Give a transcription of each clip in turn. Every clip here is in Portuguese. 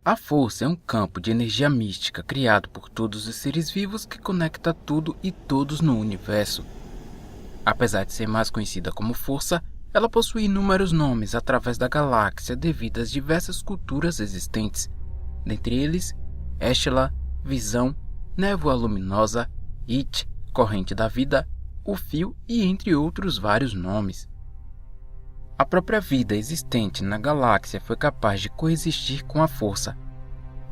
A força é um campo de energia mística criado por todos os seres vivos que conecta tudo e todos no universo. Apesar de ser mais conhecida como força, ela possui inúmeros nomes através da galáxia devido às diversas culturas existentes, dentre eles Eshla, Visão, Névoa Luminosa, It, Corrente da Vida, o Fio e entre outros vários nomes. A própria vida existente na galáxia foi capaz de coexistir com a força.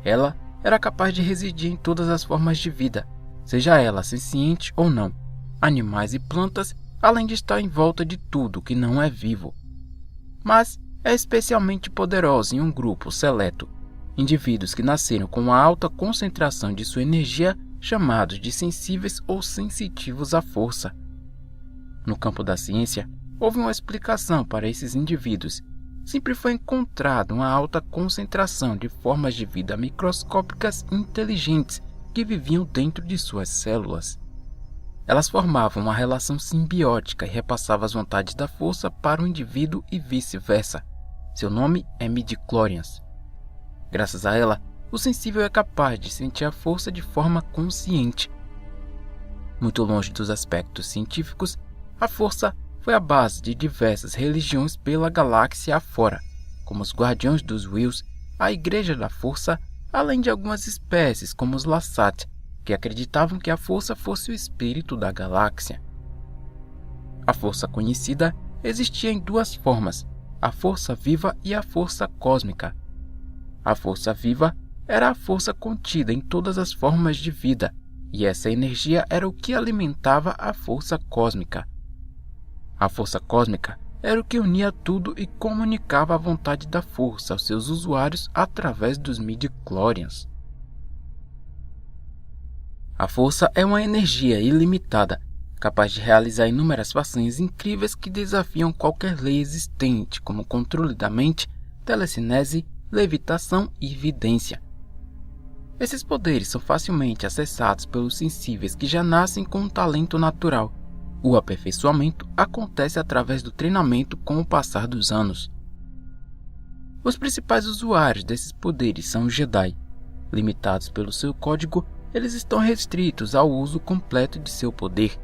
Ela era capaz de residir em todas as formas de vida, seja ela senciente ou não, animais e plantas, além de estar em volta de tudo que não é vivo. Mas é especialmente poderosa em um grupo seleto, indivíduos que nasceram com uma alta concentração de sua energia, chamados de sensíveis ou sensitivos à força. No campo da ciência, houve uma explicação para esses indivíduos. Sempre foi encontrada uma alta concentração de formas de vida microscópicas inteligentes que viviam dentro de suas células. Elas formavam uma relação simbiótica e repassavam as vontades da força para o indivíduo e vice-versa. Seu nome é midi-chlorians. Graças a ela, o sensível é capaz de sentir a força de forma consciente. Muito longe dos aspectos científicos, a força foi a base de diversas religiões pela galáxia afora, como os Guardiões dos Wills, a Igreja da Força, além de algumas espécies como os Lasat, que acreditavam que a força fosse o espírito da galáxia. A força conhecida existia em duas formas, a força viva e a força cósmica. A força viva era a força contida em todas as formas de vida, e essa energia era o que alimentava a força cósmica. A força cósmica era o que unia tudo e comunicava a vontade da força aos seus usuários através dos midi-chlorians. A força é uma energia ilimitada, capaz de realizar inúmeras façanhas incríveis que desafiam qualquer lei existente, como controle da mente, telecinese, levitação e vidência. Esses poderes são facilmente acessados pelos sensíveis que já nascem com um talento natural. O aperfeiçoamento acontece através do treinamento com o passar dos anos. Os principais usuários desses poderes são os Jedi. Limitados pelo seu código, eles estão restritos ao uso completo de seu poder.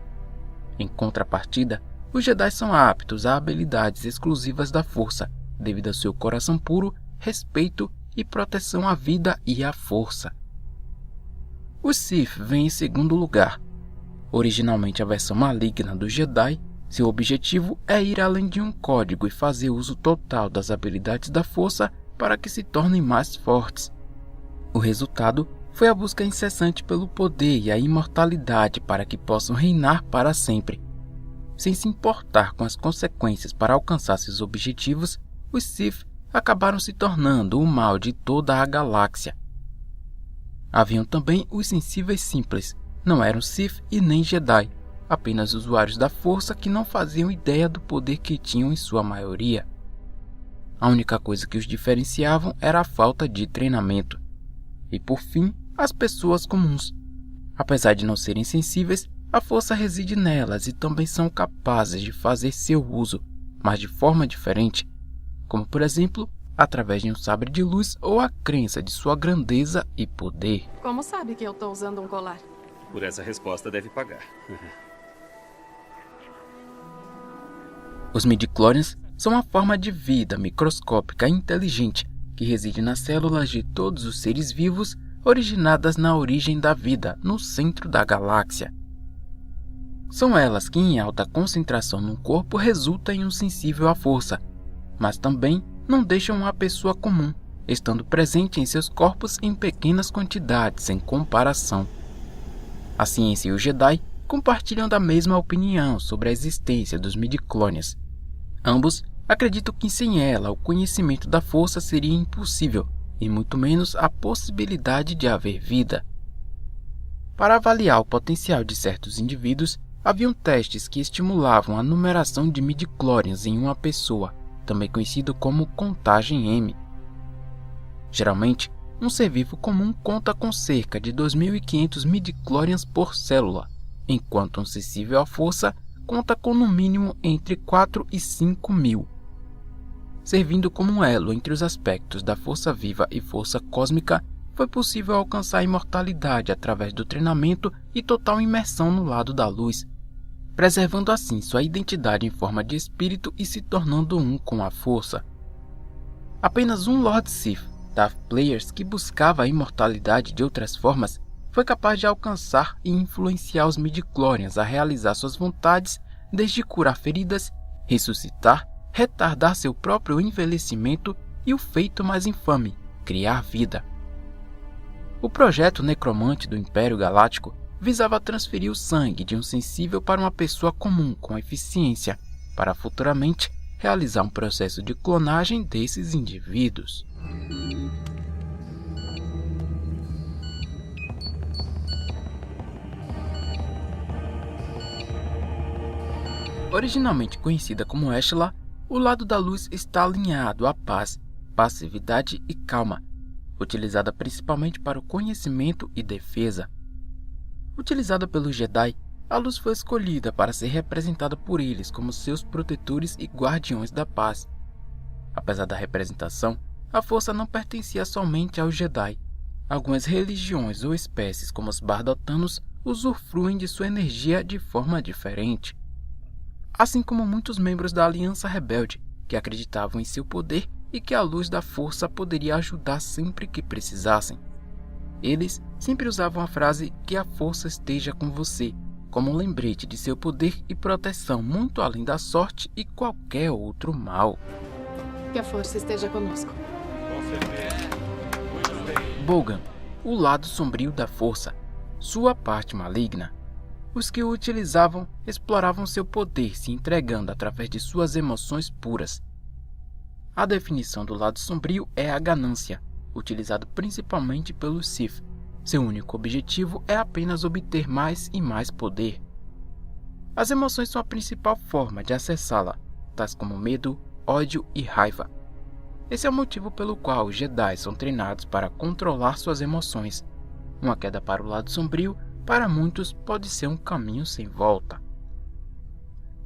Em contrapartida, os Jedi são aptos a habilidades exclusivas da força, devido ao seu coração puro, respeito e proteção à vida e à força. Os Sith vêm em segundo lugar. Originalmente a versão maligna dos Jedi, seu objetivo é ir além de um código e fazer uso total das habilidades da força para que se tornem mais fortes. O resultado foi a busca incessante pelo poder e a imortalidade para que possam reinar para sempre. Sem se importar com as consequências para alcançar seus objetivos, os Sith acabaram se tornando o mal de toda a galáxia. Haviam também os sensíveis simples. Não eram Sith e nem Jedi, apenas usuários da força que não faziam ideia do poder que tinham em sua maioria. A única coisa que os diferenciavam era a falta de treinamento. E por fim, as pessoas comuns. Apesar de não serem sensíveis, a força reside nelas e também são capazes de fazer seu uso, mas de forma diferente, como por exemplo, através de um sabre de luz ou a crença de sua grandeza e poder. Como sabe que eu estou usando um colar? Por essa resposta deve pagar. Os midi-chlorians são uma forma de vida microscópica inteligente que reside nas células de todos os seres vivos originadas na origem da vida, no centro da galáxia. São elas que em alta concentração no corpo resultam em um sensível à força, mas também não deixam uma pessoa comum, estando presente em seus corpos em pequenas quantidades em comparação. A ciência e os Jedi compartilham da mesma opinião sobre a existência dos midi-chlorians. Ambos acreditam que sem ela o conhecimento da força seria impossível, e muito menos a possibilidade de haver vida. Para avaliar o potencial de certos indivíduos, haviam testes que estimulavam a numeração de midi-chlorians em uma pessoa, também conhecido como contagem M. Geralmente, um ser vivo comum conta com cerca de 2.500 midi-chlorians por célula, enquanto um sensível à força conta com no mínimo entre 4 e 5 mil. servindo como um elo entre os aspectos da força viva e força cósmica, foi possível alcançar a imortalidade através do treinamento e total imersão no lado da luz, preservando assim sua identidade em forma de espírito e se tornando um com a força. Apenas um Lord Sith, Darth Plagueis, que buscava a imortalidade de outras formas, foi capaz de alcançar e influenciar os midi-chlorians a realizar suas vontades, desde curar feridas, ressuscitar, retardar seu próprio envelhecimento e o feito mais infame, criar vida. O projeto necromante do Império Galáctico visava transferir o sangue de um sensível para uma pessoa comum com eficiência, para futuramente realizar um processo de clonagem desses indivíduos. Originalmente conhecida como Eshla, o lado da luz está alinhado à paz, passividade e calma, utilizada principalmente para o conhecimento e defesa. Utilizada pelos Jedi, a luz foi escolhida para ser representada por eles como seus protetores e guardiões da paz. Apesar da representação, a força não pertencia somente aos Jedi. Algumas religiões ou espécies, como os Bardotanos, usufruem de sua energia de forma diferente. Assim como muitos membros da Aliança Rebelde, que acreditavam em seu poder e que a luz da força poderia ajudar sempre que precisassem. Eles sempre usavam a frase que a força esteja com você, como um lembrete de seu poder e proteção muito além da sorte e qualquer outro mal. Que a força esteja conosco. Bogan, o lado sombrio da força, sua parte maligna. Os que o utilizavam exploravam seu poder se entregando através de suas emoções puras. A definição do lado sombrio é a ganância, utilizado principalmente pelos Sith. Seu único objetivo é apenas obter mais e mais poder. As emoções são a principal forma de acessá-la, tais como medo, ódio e raiva. Esse é o motivo pelo qual os Jedi são treinados para controlar suas emoções. Uma queda para o lado sombrio, para muitos, pode ser um caminho sem volta.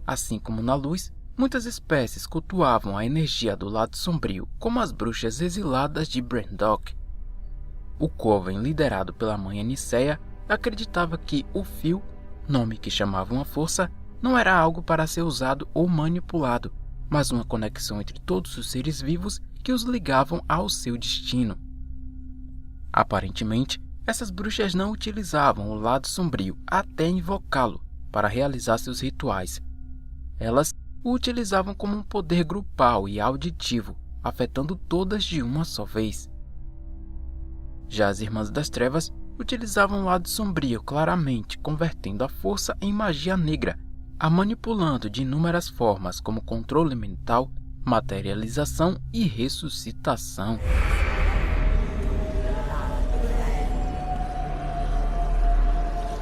Assim como na luz, muitas espécies cultuavam a energia do lado sombrio, como as bruxas exiladas de Brendok. O Coven, liderado pela mãe Aniceia, acreditava que o Fio, nome que chamavam a força, não era algo para ser usado ou manipulado, mas uma conexão entre todos os seres vivos que os ligavam ao seu destino. Aparentemente, essas bruxas não utilizavam o lado sombrio até invocá-lo para realizar seus rituais. Elas o utilizavam como um poder grupal e auditivo, afetando todas de uma só vez. Já as Irmãs das Trevas utilizavam o lado sombrio claramente, convertendo a força em magia negra, a manipulando de inúmeras formas como controle mental, materialização e ressuscitação.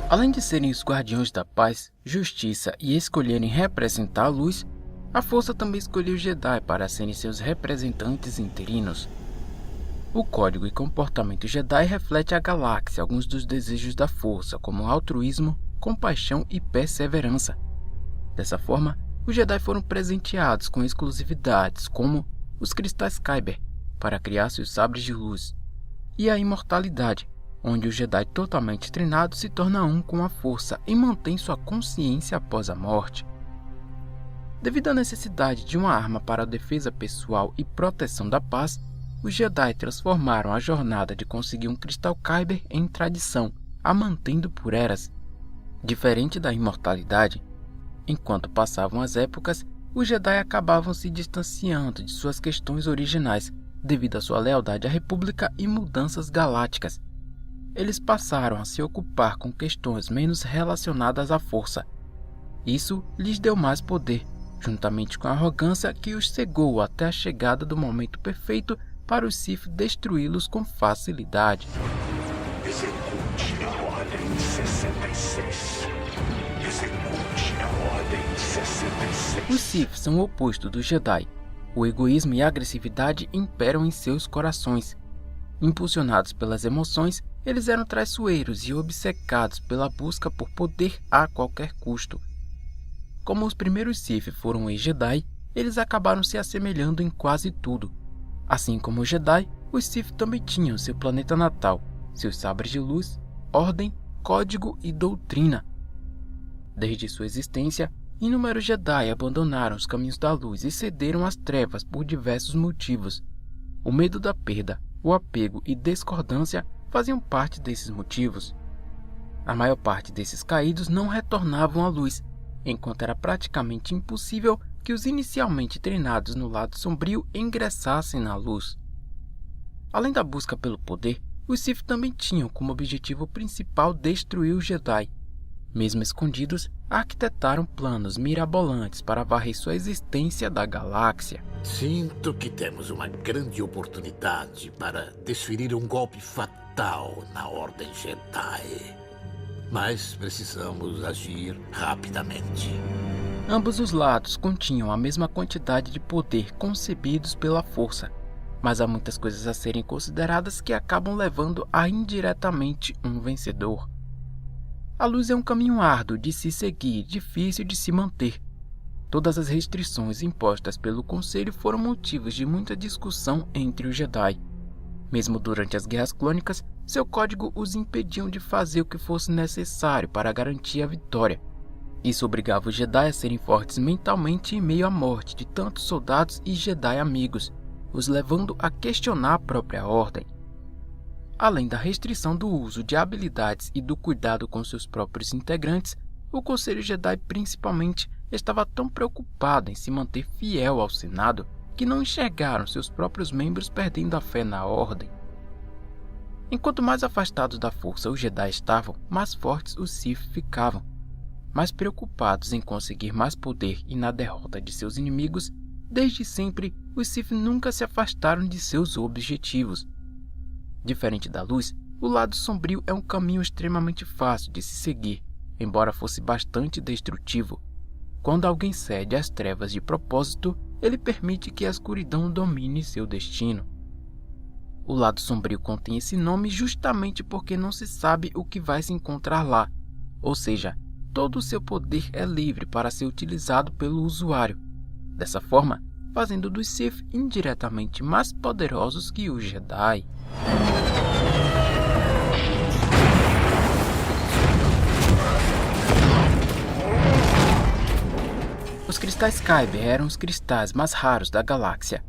Além de serem os guardiões da paz, justiça e escolherem representar a luz, a força também escolheu os Jedi para serem seus representantes interinos. O código e comportamento Jedi reflete à galáxia alguns dos desejos da força, como altruísmo, compaixão e perseverança. Dessa forma, os Jedi foram presenteados com exclusividades como os cristais Kyber, para criar seus sabres de luz, e a imortalidade, onde o Jedi totalmente treinado se torna um com a força e mantém sua consciência após a morte. Devido à necessidade de uma arma para a defesa pessoal e proteção da paz, os Jedi transformaram a jornada de conseguir um cristal Kyber em tradição, a mantendo por eras. Diferente da imortalidade, enquanto passavam as épocas, os Jedi acabavam se distanciando de suas questões originais, devido à sua lealdade à República e mudanças galácticas. Eles passaram a se ocupar com questões menos relacionadas à força. Isso lhes deu mais poder, juntamente com a arrogância que os cegou até a chegada do momento perfeito para os Sith destruí-los com facilidade. Execute a Ordem 66. Execute a Ordem 66. Os Sith são o oposto dos Jedi. O egoísmo e a agressividade imperam em seus corações. Impulsionados pelas emoções, eles eram traiçoeiros e obcecados pela busca por poder a qualquer custo. Como os primeiros Sith foram ex-Jedi, eles acabaram se assemelhando em quase tudo. Assim como os Jedi, os Sith também tinham seu planeta natal, seus sabres de luz, ordem, código e doutrina. Desde sua existência, inúmeros Jedi abandonaram os caminhos da luz e cederam às trevas por diversos motivos. O medo da perda, o apego e discordância faziam parte desses motivos. A maior parte desses caídos não retornavam à luz, enquanto era praticamente impossível que os inicialmente treinados no lado sombrio ingressassem na luz. Além da busca pelo poder, os Sith também tinham como objetivo principal destruir os Jedi. Mesmo escondidos, arquitetaram planos mirabolantes para varrer sua existência da galáxia. Sinto que temos uma grande oportunidade para desferir um golpe fatal na Ordem Jedi. Mas precisamos agir rapidamente. Ambos os lados continham a mesma quantidade de poder concebidos pela força, mas há muitas coisas a serem consideradas que acabam levando a indiretamente um vencedor. A luz é um caminho árduo de se seguir, difícil de se manter. Todas as restrições impostas pelo Conselho foram motivos de muita discussão entre os Jedi. Mesmo durante as Guerras Clônicas, seu código os impediam de fazer o que fosse necessário para garantir a vitória. Isso obrigava os Jedi a serem fortes mentalmente em meio à morte de tantos soldados e Jedi amigos, os levando a questionar a própria ordem. Além da restrição do uso de habilidades e do cuidado com seus próprios integrantes, o Conselho Jedi principalmente estava tão preocupado em se manter fiel ao Senado que não enxergaram seus próprios membros perdendo a fé na ordem. Enquanto mais afastados da força os Jedi estavam, mais fortes os Sith ficavam. Mais preocupados em conseguir mais poder e na derrota de seus inimigos, desde sempre os Sith nunca se afastaram de seus objetivos. Diferente da luz, o lado sombrio é um caminho extremamente fácil de se seguir, embora fosse bastante destrutivo. Quando alguém cede às trevas de propósito, ele permite que a escuridão domine seu destino. O lado sombrio contém esse nome justamente porque não se sabe o que vai se encontrar lá, ou seja, todo o seu poder é livre para ser utilizado pelo usuário, dessa forma, fazendo dos Sith indiretamente mais poderosos que os Jedi. Os cristais Kyber eram os cristais mais raros da galáxia.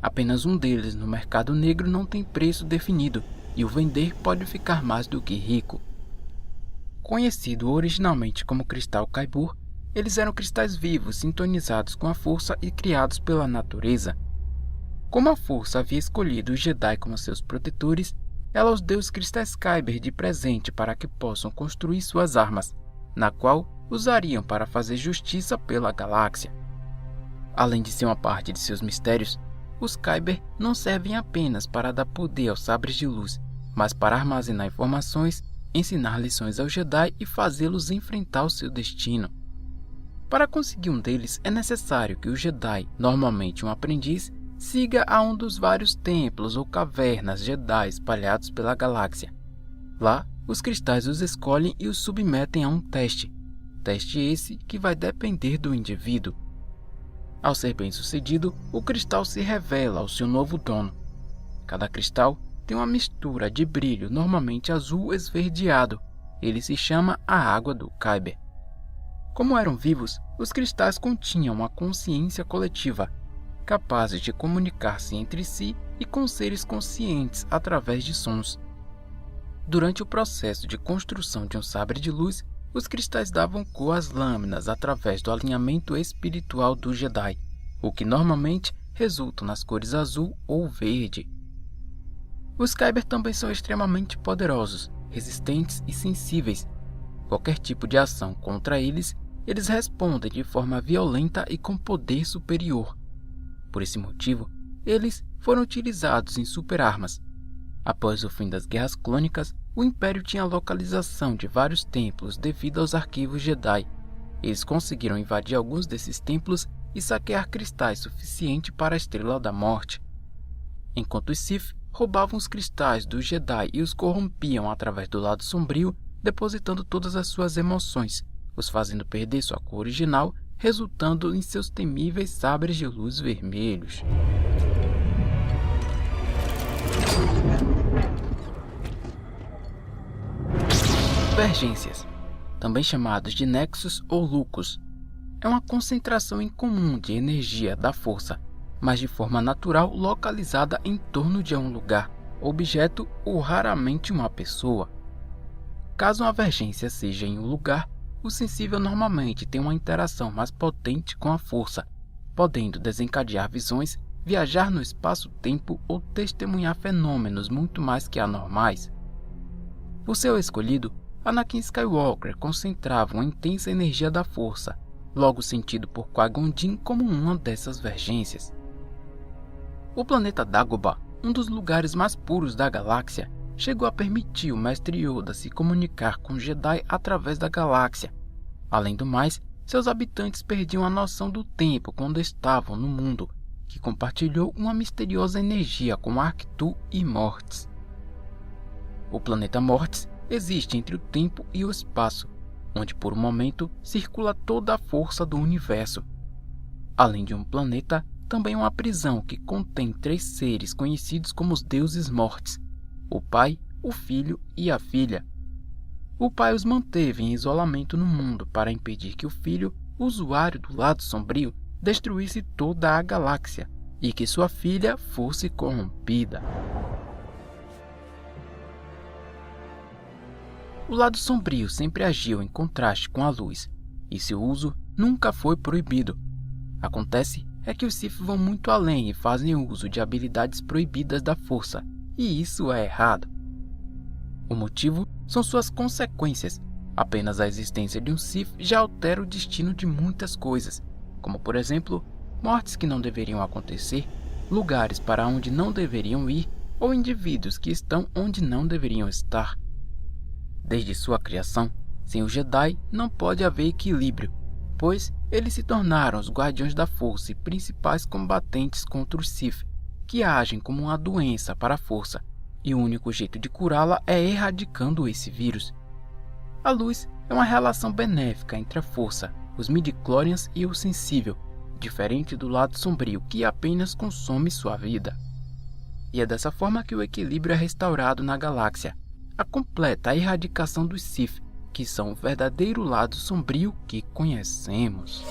Apenas um deles no mercado negro não tem preço definido e o vender pode ficar mais do que rico. Conhecido originalmente como cristal Kyber, eles eram cristais vivos sintonizados com a força e criados pela natureza. Como a força havia escolhido os Jedi como seus protetores, ela os deu os cristais Kyber de presente para que possam construir suas armas, na qual usariam para fazer justiça pela galáxia. Além de ser uma parte de seus mistérios, os Kyber não servem apenas para dar poder aos sabres de luz, mas para armazenar informações, ensinar lições aos Jedi e fazê-los enfrentar o seu destino. Para conseguir um deles, é necessário que o Jedi, normalmente um aprendiz, siga a um dos vários templos ou cavernas Jedi espalhados pela galáxia. Lá, os cristais os escolhem e os submetem a um teste. Teste esse que vai depender do indivíduo. Ao ser bem-sucedido, o cristal se revela ao seu novo dono. Cada cristal tem uma mistura de brilho normalmente azul esverdeado. Ele se chama a água do Kyber. Como eram vivos, os cristais continham uma consciência coletiva, capazes de comunicar-se entre si e com seres conscientes através de sons. Durante o processo de construção de um sabre de luz, os cristais davam cor às lâminas através do alinhamento espiritual do Jedi, o que normalmente resulta nas cores azul ou verde. Os Kyber também são extremamente poderosos, resistentes e sensíveis. Qualquer tipo de ação contra eles, eles respondem de forma violenta e com poder superior. Por esse motivo, eles foram utilizados em superarmas. Após o fim das Guerras Clônicas, o Império tinha a localização de vários templos devido aos arquivos Jedi. Eles conseguiram invadir alguns desses templos e saquear cristais suficiente para a Estrela da Morte. Enquanto os Sith roubavam os cristais dos Jedi e os corrompiam através do lado sombrio, depositando todas as suas emoções, os fazendo perder sua cor original resultando em seus temíveis sabres de luz vermelhos. Convergências, também chamados de nexos ou lucos, é uma concentração incomum de energia da força, mas de forma natural localizada em torno de um lugar, objeto ou raramente uma pessoa. Caso uma divergência seja em um lugar, o sensível normalmente tem uma interação mais potente com a força, podendo desencadear visões, viajar no espaço-tempo ou testemunhar fenômenos muito mais que anormais. O seu escolhido, Anakin Skywalker, concentrava uma intensa energia da força, logo sentido por Qui-Gon Jinn como uma dessas divergências. O planeta Dagobah, um dos lugares mais puros da galáxia, chegou a permitir o Mestre Yoda se comunicar com Jedi através da galáxia. Além do mais, seus habitantes perdiam a noção do tempo quando estavam no mundo, que compartilhou uma misteriosa energia com Arctu e Mortis. O planeta Mortis existe entre o tempo e o espaço, onde por um momento circula toda a força do universo. Além de um planeta, também uma prisão que contém 3 seres conhecidos como os deuses Mortis: o pai, o filho e a filha. O pai os manteve em isolamento no mundo para impedir que o filho, usuário do lado sombrio, destruísse toda a galáxia e que sua filha fosse corrompida. O lado sombrio sempre agiu em contraste com a luz, e seu uso nunca foi proibido. Acontece é que os Sith vão muito além e fazem uso de habilidades proibidas da força, e isso é errado. O motivo são suas consequências. Apenas a existência de um Sith já altera o destino de muitas coisas, como por exemplo, mortes que não deveriam acontecer, lugares para onde não deveriam ir ou indivíduos que estão onde não deveriam estar. Desde sua criação, sem o Jedi não pode haver equilíbrio, pois eles se tornaram os guardiões da força e principais combatentes contra os Sith, que agem como uma doença para a força, e o único jeito de curá-la é erradicando esse vírus. A luz é uma relação benéfica entre a força, os midi-chlorians e o sensível, diferente do lado sombrio que apenas consome sua vida. E é dessa forma que o equilíbrio é restaurado na galáxia, a completa erradicação dos Sith, que são o verdadeiro lado sombrio que conhecemos.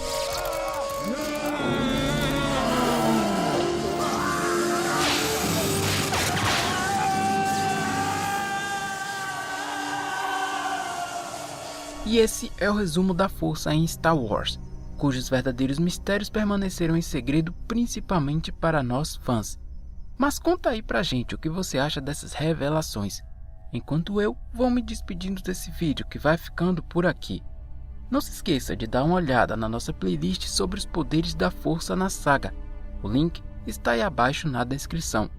E esse é o resumo da força em Star Wars, cujos verdadeiros mistérios permaneceram em segredo principalmente para nós fãs. Mas conta aí pra gente o que você acha dessas revelações, enquanto eu vou me despedindo desse vídeo que vai ficando por aqui. Não se esqueça de dar uma olhada na nossa playlist sobre os poderes da força na saga. O link está aí abaixo na descrição.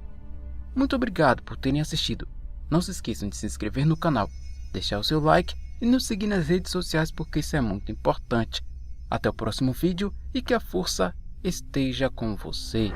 Muito obrigado por terem assistido. Não se esqueçam de se inscrever no canal, deixar o seu like e nos seguir nas redes sociais porque isso é muito importante. Até o próximo vídeo e que a força esteja com você.